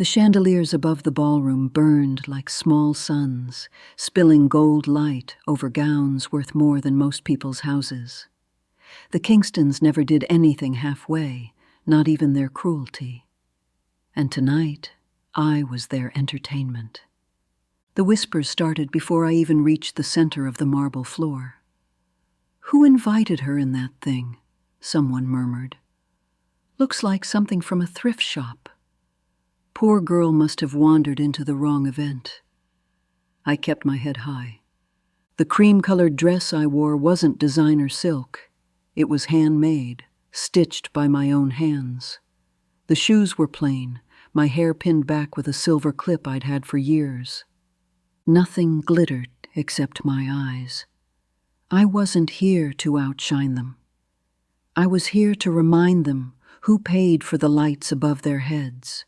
The chandeliers above the ballroom burned like small suns, spilling gold light over gowns worth more than most people's houses. The Kingstons never did anything halfway, not even their cruelty. And tonight, I was their entertainment. The whispers started before I even reached the center of the marble floor. "Who invited her in that thing?" someone murmured. "Looks like something from a thrift shop. Poor girl must have wandered into the wrong event." I kept my head high. The cream-colored dress I wore wasn't designer silk. It was handmade, stitched by my own hands. The shoes were plain, my hair pinned back with a silver clip I'd had for years. Nothing glittered except my eyes. I wasn't here to outshine them. I was here to remind them who paid for the lights above their heads.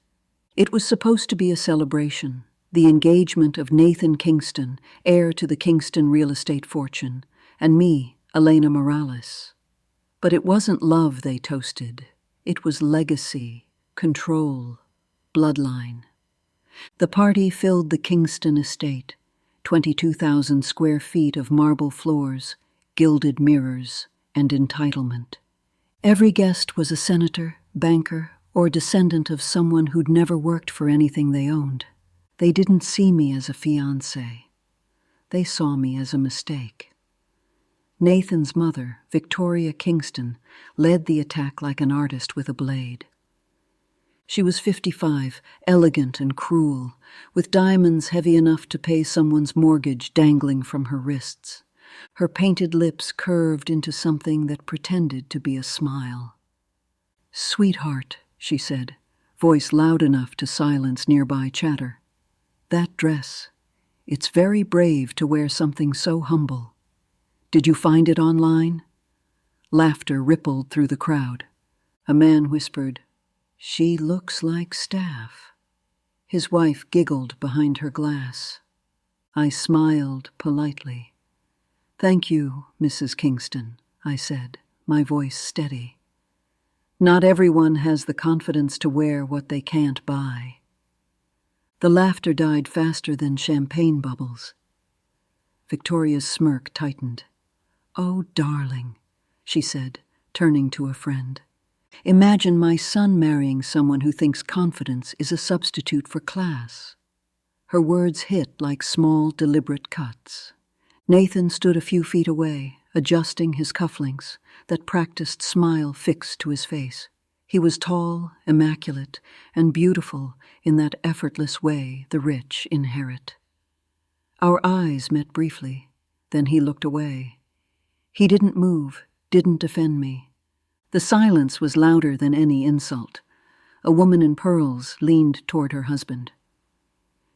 It was supposed to be a celebration, the engagement of Nathan Kingston, heir to the Kingston real estate fortune, and me, Elena Morales. But it wasn't love they toasted. It was legacy, control, bloodline. The party filled the Kingston estate, 22,000 square feet of marble floors, gilded mirrors, and entitlement. Every guest was a senator, banker, or descendant of someone who'd never worked for anything they owned. They didn't see me as a fiancé. They saw me as a mistake. Nathan's mother, Victoria Kingston, led the attack like an artist with a blade. She was 55, elegant and cruel, with diamonds heavy enough to pay someone's mortgage dangling from her wrists. Her painted lips curved into something that pretended to be a smile. "Sweetheart," she said, voice loud enough to silence nearby chatter. "That dress. It's very brave to wear something so humble. Did you find it online?" Laughter rippled through the crowd. A man whispered, "She looks like Staff." His wife giggled behind her glass. I smiled politely. "Thank you, Mrs. Kingston," I said, my voice steady. "Not everyone has the confidence to wear what they can't buy." The laughter died faster than champagne bubbles. Victoria's smirk tightened. "Oh, darling," she said, turning to a friend. "Imagine my son marrying someone who thinks confidence is a substitute for class." Her words hit like small, deliberate cuts. Nathan stood a few feet away, adjusting his cufflinks, that practiced smile fixed to his face. He was tall, immaculate, and beautiful in that effortless way the rich inherit. Our eyes met briefly, then he looked away. He didn't move, didn't defend me. The silence was louder than any insult. A woman in pearls leaned toward her husband.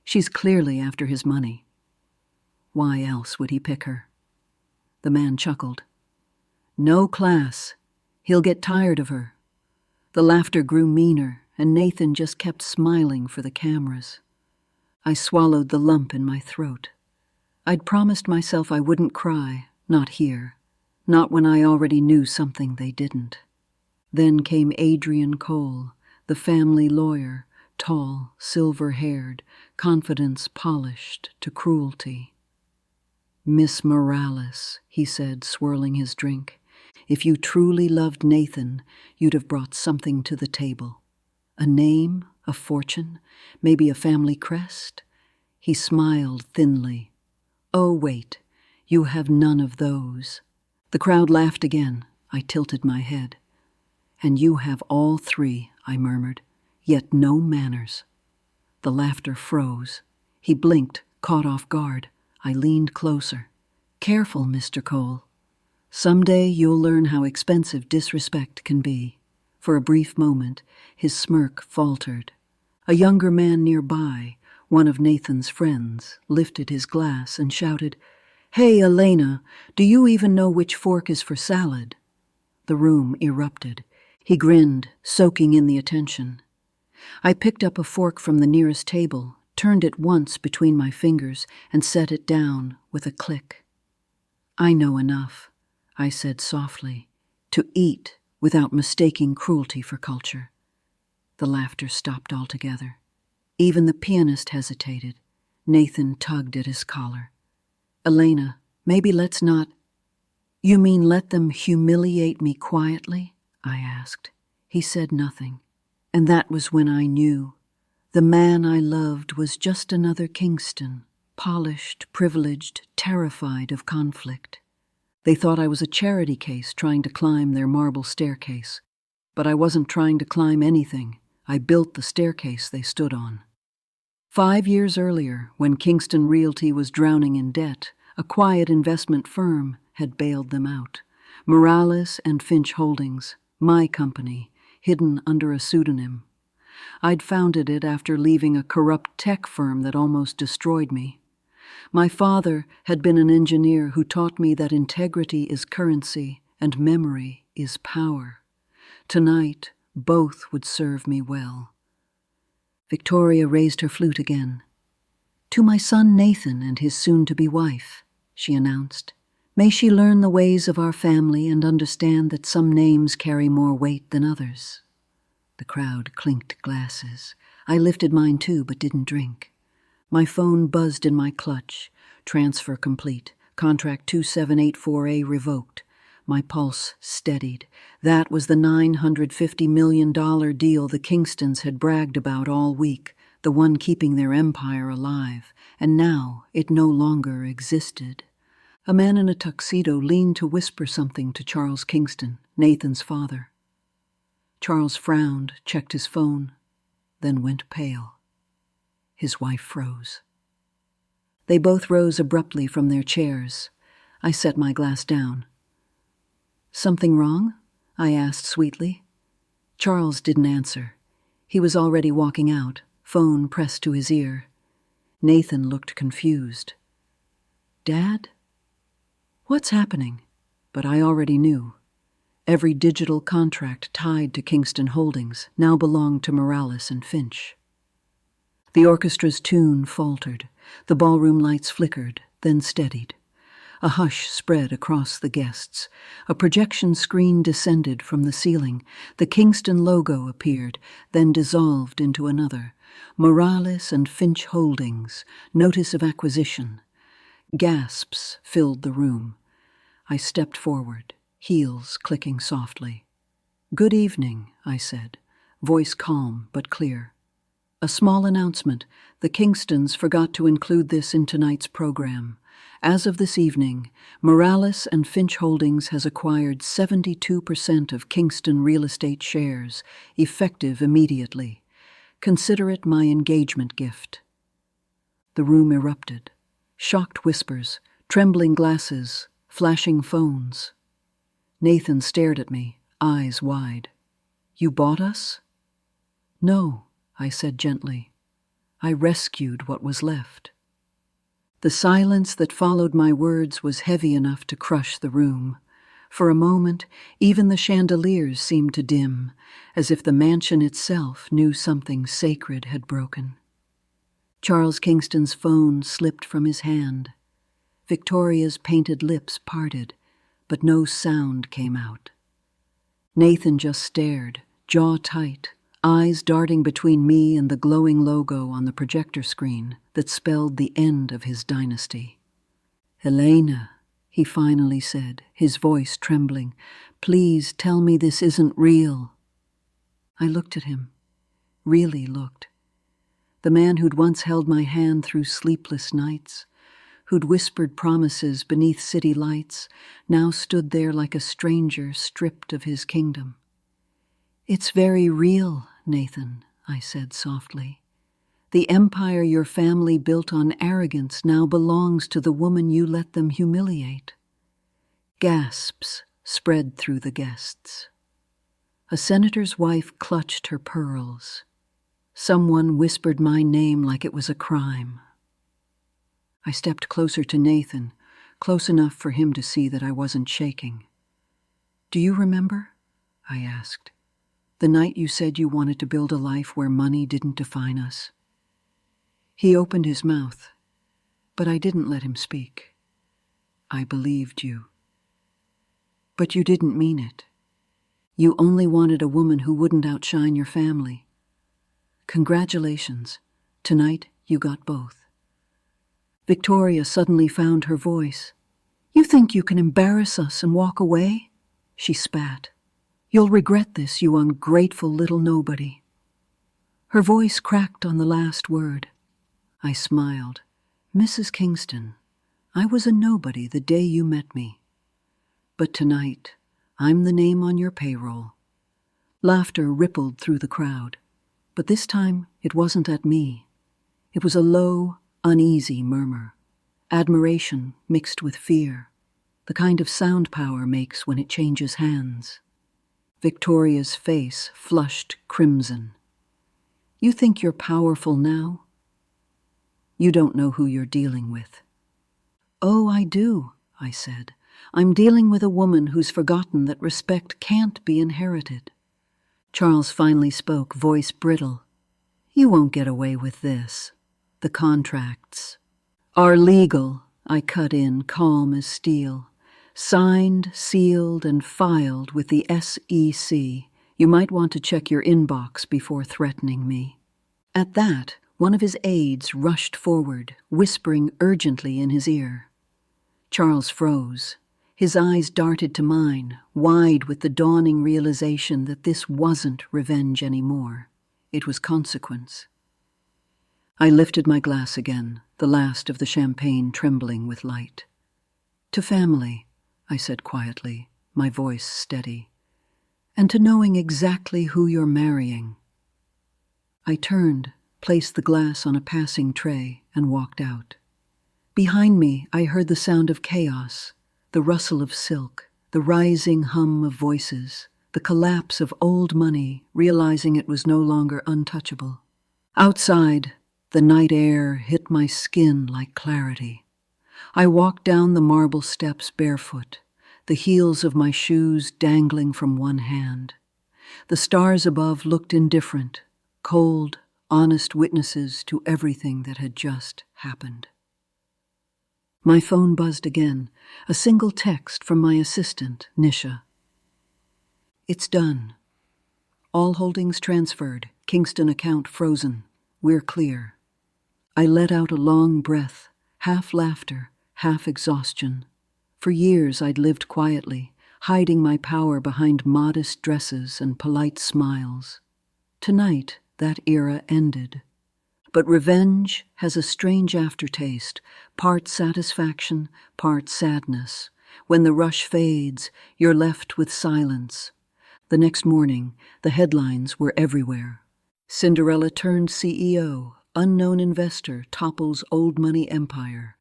"She's clearly after his money. Why else would he pick her?" The man chuckled. "No class. He'll get tired of her." The laughter grew meaner, and Nathan just kept smiling for the cameras. I swallowed the lump in my throat. I'd promised myself I wouldn't cry, not here, not when I already knew something they didn't. Then came Adrian Cole, the family lawyer, tall, silver-haired, confidence polished to cruelty. "Miss Morales," he said, swirling his drink, "if you truly loved Nathan, you'd have brought something to the table. A name, a fortune, maybe a family crest." He smiled thinly. "Oh, wait, you have none of those." The crowd laughed again. I tilted my head. "And you have all three," I murmured, "yet no manners." The laughter froze. He blinked, caught off guard. I leaned closer. "Careful, Mr. Cole. Someday you'll learn how expensive disrespect can be." For a brief moment, his smirk faltered. A younger man nearby, one of Nathan's friends, lifted his glass and shouted, "Hey, Elena, do you even know which fork is for salad?" The room erupted. He grinned, soaking in the attention. I picked up a fork from the nearest table, turned it once between my fingers, and set it down with a click. "I know enough," I said softly, "to eat without mistaking cruelty for culture." The laughter stopped altogether. Even the pianist hesitated. Nathan tugged at his collar. "Elena, maybe let's not—" "You mean let them humiliate me quietly?" I asked. He said nothing. And that was when I knew. The man I loved was just another Kingston, polished, privileged, terrified of conflict. They thought I was a charity case trying to climb their marble staircase. But I wasn't trying to climb anything. I built the staircase they stood on. 5 years earlier, when Kingston Realty was drowning in debt, a quiet investment firm had bailed them out. Morales and Finch Holdings, my company, hidden under a pseudonym. I'd founded it after leaving a corrupt tech firm that almost destroyed me. My father had been an engineer who taught me that integrity is currency and memory is power. Tonight, both would serve me well. Victoria raised her flute again. "To my son Nathan and his soon-to-be wife," she announced. "May she learn the ways of our family and understand that some names carry more weight than others." The crowd clinked glasses. I lifted mine too, but didn't drink. My phone buzzed in my clutch. Transfer complete. Contract 2784A revoked. My pulse steadied. That was the $950 million deal the Kingstons had bragged about all week, the one keeping their empire alive, and now it no longer existed. A man in a tuxedo leaned to whisper something to Charles Kingston, Nathan's father. Charles frowned, checked his phone, then went pale. His wife froze. They both rose abruptly from their chairs. I set my glass down. "Something wrong?" I asked sweetly. Charles didn't answer. He was already walking out, phone pressed to his ear. Nathan looked confused. "Dad? What's happening?" But I already knew. Every digital contract tied to Kingston Holdings now belonged to Morales and Finch. The orchestra's tune faltered. The ballroom lights flickered, then steadied. A hush spread across the guests. A projection screen descended from the ceiling. The Kingston logo appeared, then dissolved into another. Morales and Finch Holdings, notice of acquisition. Gasps filled the room. I stepped forward, heels clicking softly. "Good evening," I said, voice calm but clear. "A small announcement. The Kingstons forgot to include this in tonight's program. As of this evening, Morales and Finch Holdings has acquired 72% of Kingston real estate shares, effective immediately. Consider it my engagement gift." The room erupted. Shocked whispers, trembling glasses, flashing phones. Nathan stared at me, eyes wide. "You bought us?" "No," I said gently. "I rescued what was left." The silence that followed my words was heavy enough to crush the room. For a moment, even the chandeliers seemed to dim, as if the mansion itself knew something sacred had broken. Charles Kingston's phone slipped from his hand. Victoria's painted lips parted, but no sound came out. Nathan just stared, jaw tight, eyes darting between me and the glowing logo on the projector screen that spelled the end of his dynasty. "Elena," he finally said, his voice trembling, "please tell me this isn't real." I looked at him, really looked. The man who'd once held my hand through sleepless nights, who'd whispered promises beneath city lights, now stood there like a stranger stripped of his kingdom. "It's very real, Nathan," I said softly. "The empire your family built on arrogance now belongs to the woman you let them humiliate." Gasps spread through the guests. A senator's wife clutched her pearls. Someone whispered my name like it was a crime. I stepped closer to Nathan, close enough for him to see that I wasn't shaking. "Do you remember?" I asked. "The night you said you wanted to build a life where money didn't define us?" He opened his mouth, but I didn't let him speak. "I believed you." "But you didn't mean it. You only wanted a woman who wouldn't outshine your family." "Congratulations. Tonight, you got both." Victoria suddenly found her voice. "You think you can embarrass us and walk away?" She spat. "You'll regret this, you ungrateful little nobody." Her voice cracked on the last word. I smiled. "Mrs. Kingston, I was a nobody the day you met me. But tonight, I'm the name on your payroll." Laughter rippled through the crowd, but this time it wasn't at me. It was a low, uneasy murmur, admiration mixed with fear, the kind of sound power makes when it changes hands. Victoria's face flushed crimson. "You think you're powerful now? You don't know who you're dealing with." "Oh, I do," I said. "I'm dealing with a woman who's forgotten that respect can't be inherited." Charles finally spoke, voice brittle. "You won't get away with this. The contracts are legal," I cut in, calm as steel. "Signed, sealed, and filed with the SEC. You might want to check your inbox before threatening me." At that, one of his aides rushed forward, whispering urgently in his ear. Charles froze. His eyes darted to mine, wide with the dawning realization that this wasn't revenge anymore. It was consequence. I lifted my glass again, the last of the champagne trembling with light. "To family," I said quietly, my voice steady. "And to knowing exactly who you're marrying." I turned, placed the glass on a passing tray, and walked out. Behind me, I heard the sound of chaos, the rustle of silk, the rising hum of voices, the collapse of old money, realizing it was no longer untouchable. Outside, the night air hit my skin like clarity. I walked down the marble steps barefoot, the heels of my shoes dangling from one hand. The stars above looked indifferent, cold, honest witnesses to everything that had just happened. My phone buzzed again, a single text from my assistant, Nisha. "It's done. All holdings transferred, Kingston account frozen. We're clear." I let out a long breath, half laughter, half exhaustion. For years I'd lived quietly, hiding my power behind modest dresses and polite smiles. Tonight, that era ended. But revenge has a strange aftertaste, part satisfaction, part sadness. When the rush fades, you're left with silence. The next morning, the headlines were everywhere. Cinderella turned CEO, unknown investor topples old money empire.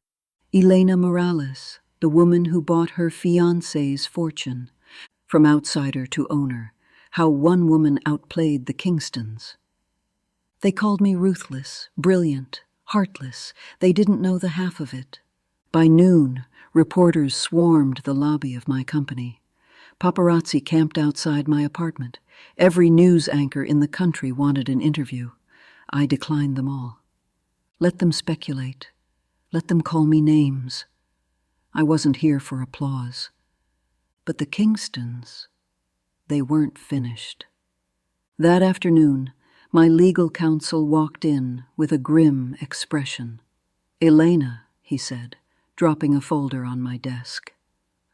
Elena Morales, the woman who bought her fiancé's fortune. From outsider to owner, how one woman outplayed the Kingstons. They called me ruthless, brilliant, heartless. They didn't know the half of it. By noon, reporters swarmed the lobby of my company. Paparazzi camped outside my apartment. Every news anchor in the country wanted an interview. I declined them all. Let them speculate. Let them call me names. I wasn't here for applause. But the Kingstons, they weren't finished. That afternoon, my legal counsel walked in with a grim expression. "Elena," he said, dropping a folder on my desk.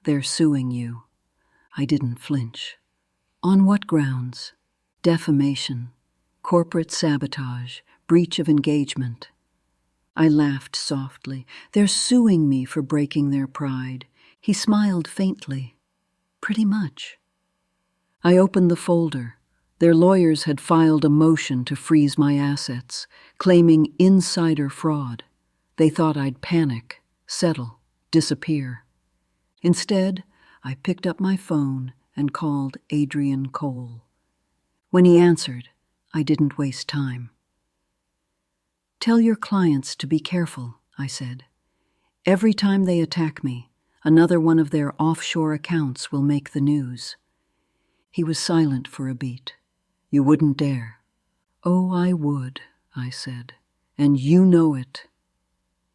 "They're suing you." I didn't flinch. "On what grounds?" "Defamation, corporate sabotage, breach of engagement." I laughed softly. "They're suing me for breaking their pride." He smiled faintly. "Pretty much." I opened the folder. Their lawyers had filed a motion to freeze my assets, claiming insider fraud. They thought I'd panic, settle, disappear. Instead, I picked up my phone and called Adrian Cole. When he answered, I didn't waste time. "Tell your clients to be careful," I said. "Every time they attack me, another one of their offshore accounts will make the news." He was silent for a beat. "You wouldn't dare." "Oh, I would," I said, "and you know it.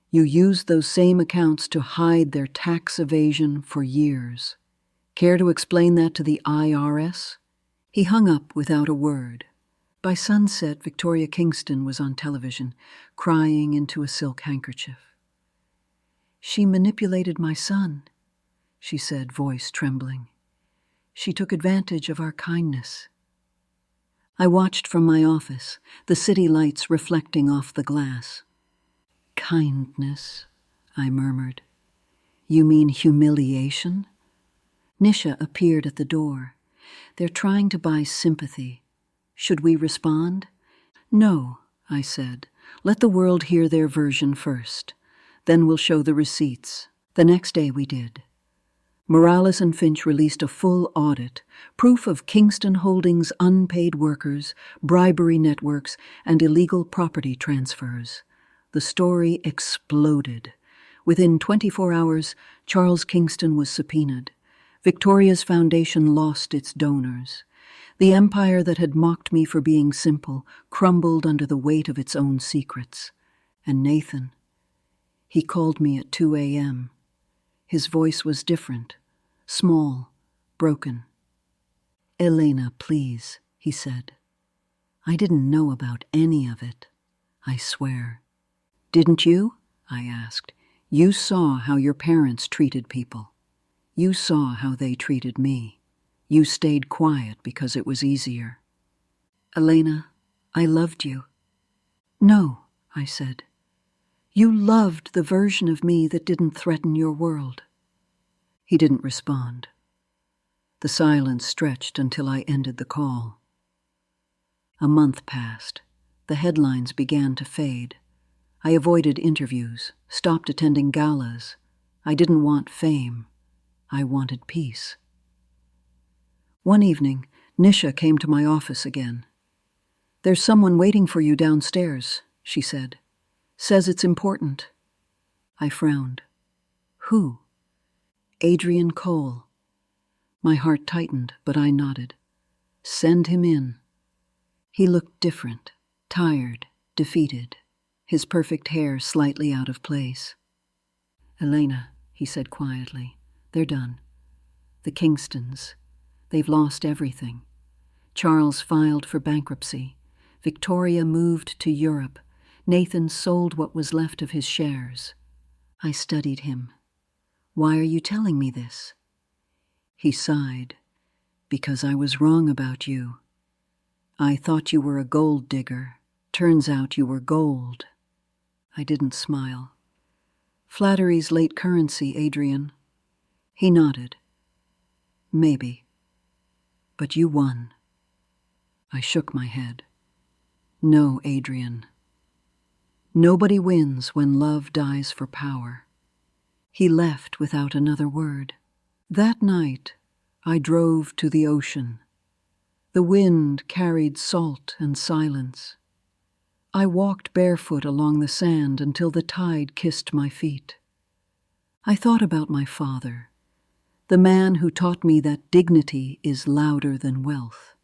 You used those same accounts to hide their tax evasion for years. Care to explain that to the IRS?" He hung up without a word. By sunset, Victoria Kingston was on television, crying into a silk handkerchief. "She manipulated my son," she said, voice trembling. "She took advantage of our kindness." I watched from my office, the city lights reflecting off the glass. "Kindness," I murmured. "You mean humiliation?" Nisha appeared at the door. "They're trying to buy sympathy. Should we respond?" "No," I said. "Let the world hear their version first. Then we'll show the receipts." The next day we did. Morales and Finch released a full audit, proof of Kingston Holdings' unpaid workers, bribery networks, and illegal property transfers. The story exploded. Within 24 hours, Charles Kingston was subpoenaed. Victoria's foundation lost its donors. The empire that had mocked me for being simple crumbled under the weight of its own secrets. And Nathan, he called me at 2 a.m. His voice was different, small, broken. "Elena, please," he said. "I didn't know about any of it, I swear." "Didn't you?" I asked. "You saw how your parents treated people. You saw how they treated me. You stayed quiet because it was easier." "Elena, I loved you." "No," I said. "You loved the version of me that didn't threaten your world." He didn't respond. The silence stretched until I ended the call. A month passed. The headlines began to fade. I avoided interviews, stopped attending galas. I didn't want fame. I wanted peace. One evening, Nisha came to my office again. "There's someone waiting for you downstairs," she said. "Says it's important." I frowned. "Who?" "Adrian Cole." My heart tightened, but I nodded. "Send him in." He looked different, tired, defeated, his perfect hair slightly out of place. "Elena," he said quietly, "they're done. The Kingstons. They've lost everything. Charles filed for bankruptcy. Victoria moved to Europe. Nathan sold what was left of his shares." I studied him. "Why are you telling me this?" He sighed. "Because I was wrong about you. I thought you were a gold digger. Turns out you were gold." I didn't smile. "Flattery's late currency, Adrian." He nodded. "Maybe. But you won." I shook my head. "No, Adrian. Nobody wins when love dies for power." He left without another word. That night, I drove to the ocean. The wind carried salt and silence. I walked barefoot along the sand until the tide kissed my feet. I thought about my father, the man who taught me that dignity is louder than wealth.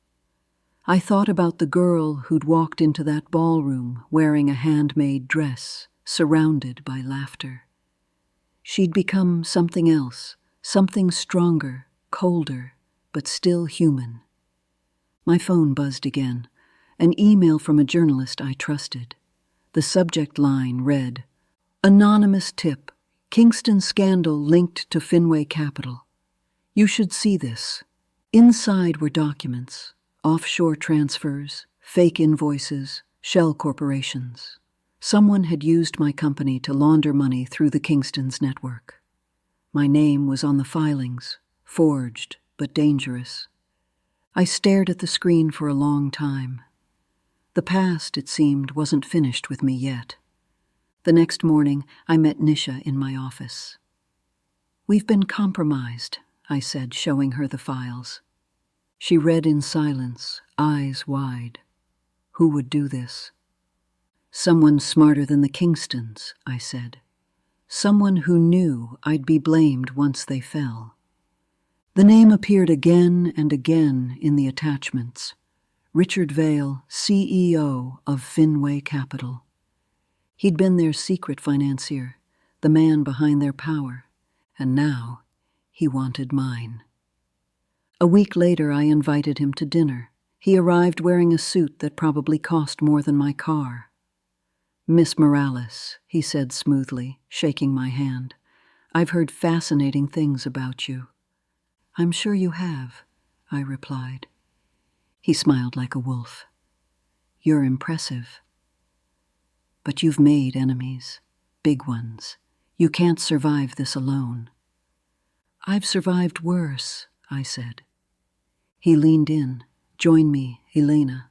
I thought about the girl who'd walked into that ballroom wearing a handmade dress, surrounded by laughter. She'd become something else, something stronger, colder, but still human. My phone buzzed again, an email from a journalist I trusted. The subject line read, "Anonymous tip, Kingston scandal linked to Finway Capital. You should see this." Inside were documents, offshore transfers, fake invoices, shell corporations. Someone had used my company to launder money through the Kingstons' network. My name was on the filings, forged but dangerous. I stared at the screen for a long time. The past, it seemed, wasn't finished with me yet. The next morning, I met Nisha in my office. "We've been compromised," I said, showing her the files. She read in silence, eyes wide. Who would do this? "Someone smarter than the Kingstons," I said. "Someone who knew I'd be blamed once they fell." The name appeared again and again in the attachments. Richard Vail, CEO of Finway Capital. He'd been their secret financier, the man behind their power, and now he wanted mine. A week later, I invited him to dinner. He arrived wearing a suit that probably cost more than my car. "Miss Morales," he said smoothly, shaking my hand. "I've heard fascinating things about you." "I'm sure you have," I replied. He smiled like a wolf. "You're impressive. But you've made enemies, big ones. You can't survive this alone." "I've survived worse," I said. He leaned in. "Join me, Elena.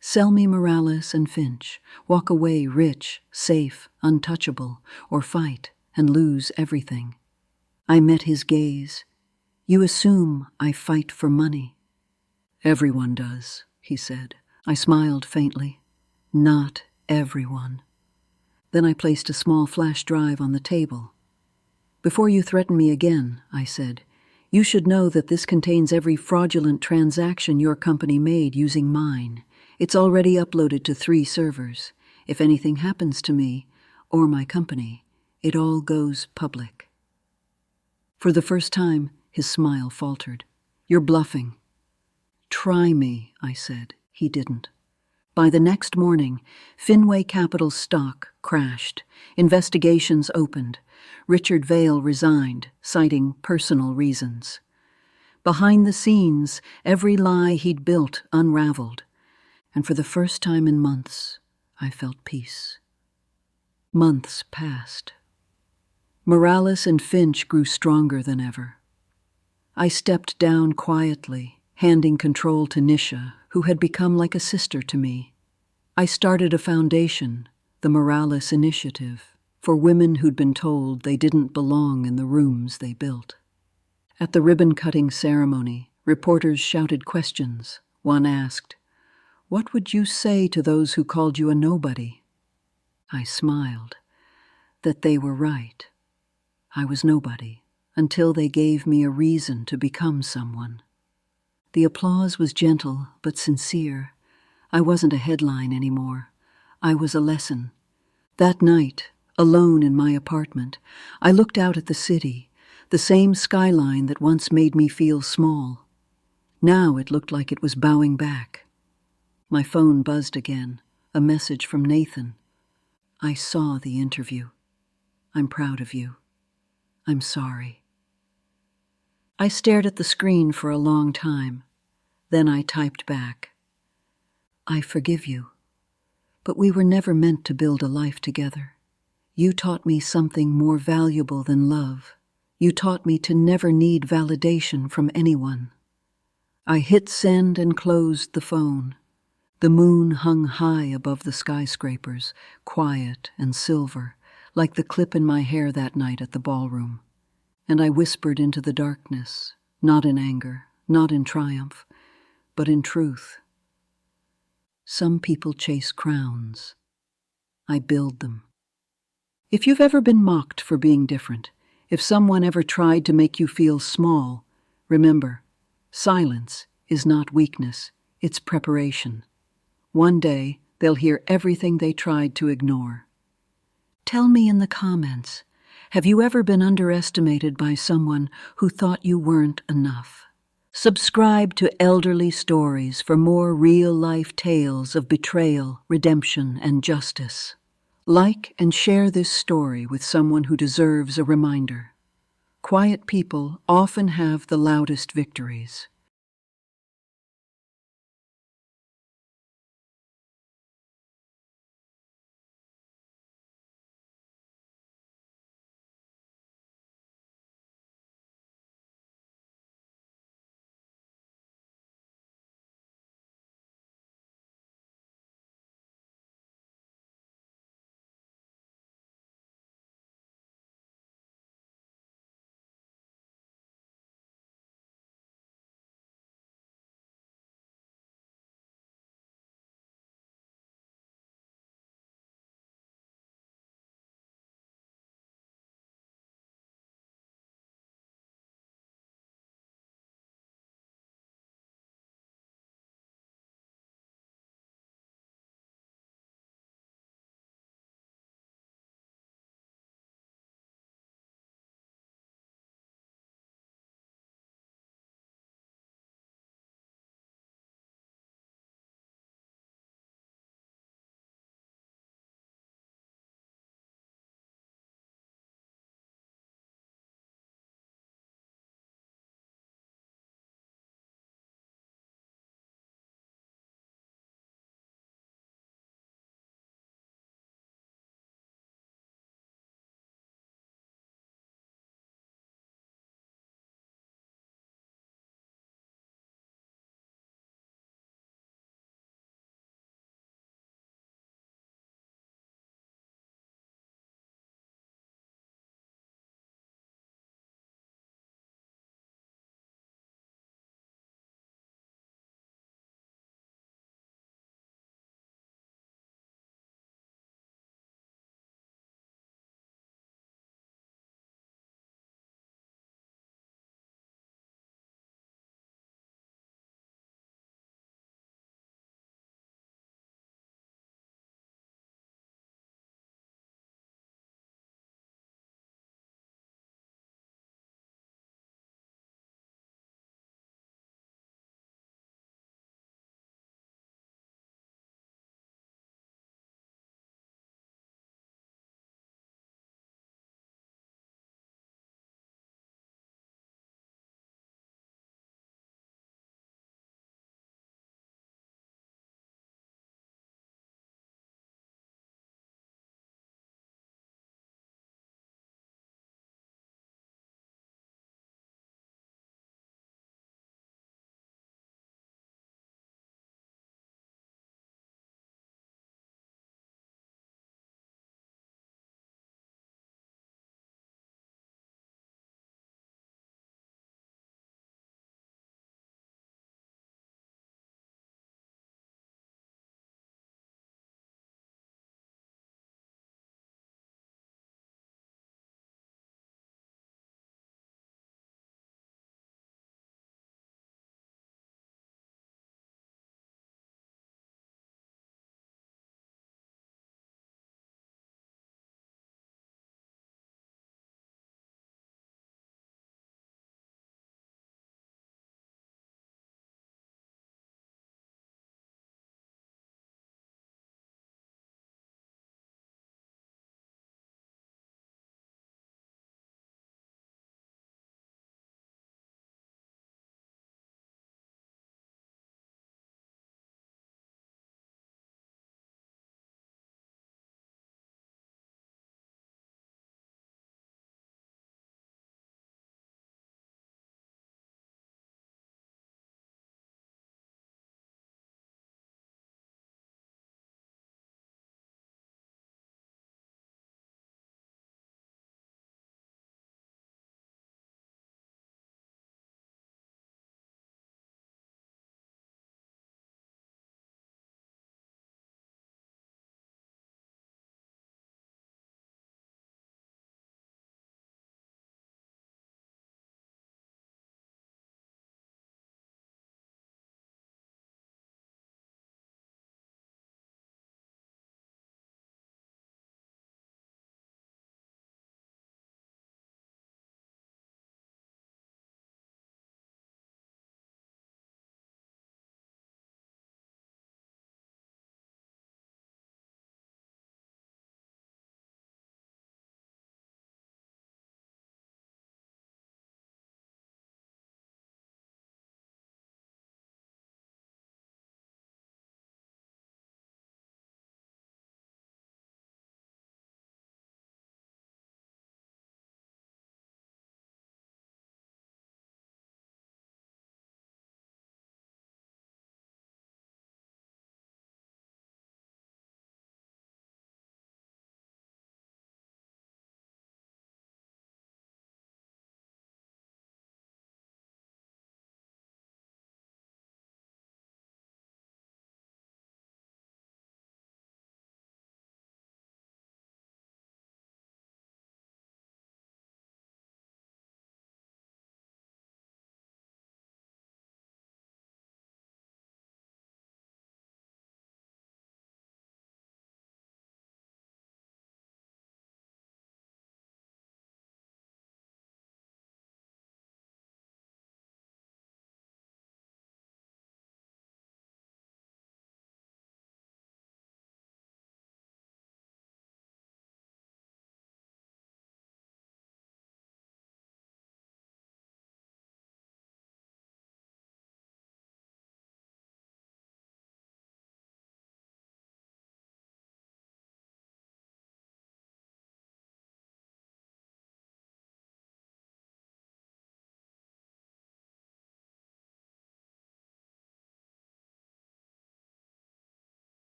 Sell me Morales and Finch. Walk away rich, safe, untouchable, or fight and lose everything." I met his gaze. "You assume I fight for money." "Everyone does," he said. I smiled faintly. "Not everyone." Then I placed a small flash drive on the table. "Before you threaten me again," I said, "you should know that this contains every fraudulent transaction your company made using mine. It's already uploaded to 3 servers. If anything happens to me, or my company, it all goes public." For the first time, his smile faltered. "You're bluffing." "Try me," I said. He didn't. By the next morning, Finway Capital's stock crashed. Investigations opened. Richard Vail resigned, citing personal reasons. Behind the scenes, every lie he'd built unraveled. And for the first time in months, I felt peace. Months passed. Morales and Finch grew stronger than ever. I stepped down quietly, handing control to Nisha, who had become like a sister to me. I started a foundation, the Morales Initiative, for women who'd been told they didn't belong in the rooms they built. At the ribbon-cutting ceremony, reporters shouted questions. One asked, "What would you say to those who called you a nobody?" I smiled. That they were right. I was nobody, until they gave me a reason to become someone. The applause was gentle but sincere. I wasn't a headline anymore. I was a lesson. That night, alone in my apartment, I looked out at the city, the same skyline that once made me feel small. Now it looked like it was bowing back. My phone buzzed again, a message from Nathan. "I saw the interview. I'm proud of you. I'm sorry." I stared at the screen for a long time. Then I typed back, "I forgive you, but we were never meant to build a life together. You taught me something more valuable than love. You taught me to never need validation from anyone." I hit send and closed the phone. The moon hung high above the skyscrapers, quiet and silver, like the clip in my hair that night at the ballroom. And I whispered into the darkness, not in anger, not in triumph, but in truth. Some people chase crowns. I build them. If you've ever been mocked for being different, if someone ever tried to make you feel small, remember, silence is not weakness, it's preparation. One day, they'll hear everything they tried to ignore. Tell me in the comments, have you ever been underestimated by someone who thought you weren't enough? Subscribe to Elderly Stories for more real-life tales of betrayal, redemption, and justice. Like and share this story with someone who deserves a reminder. Quiet people often have the loudest victories.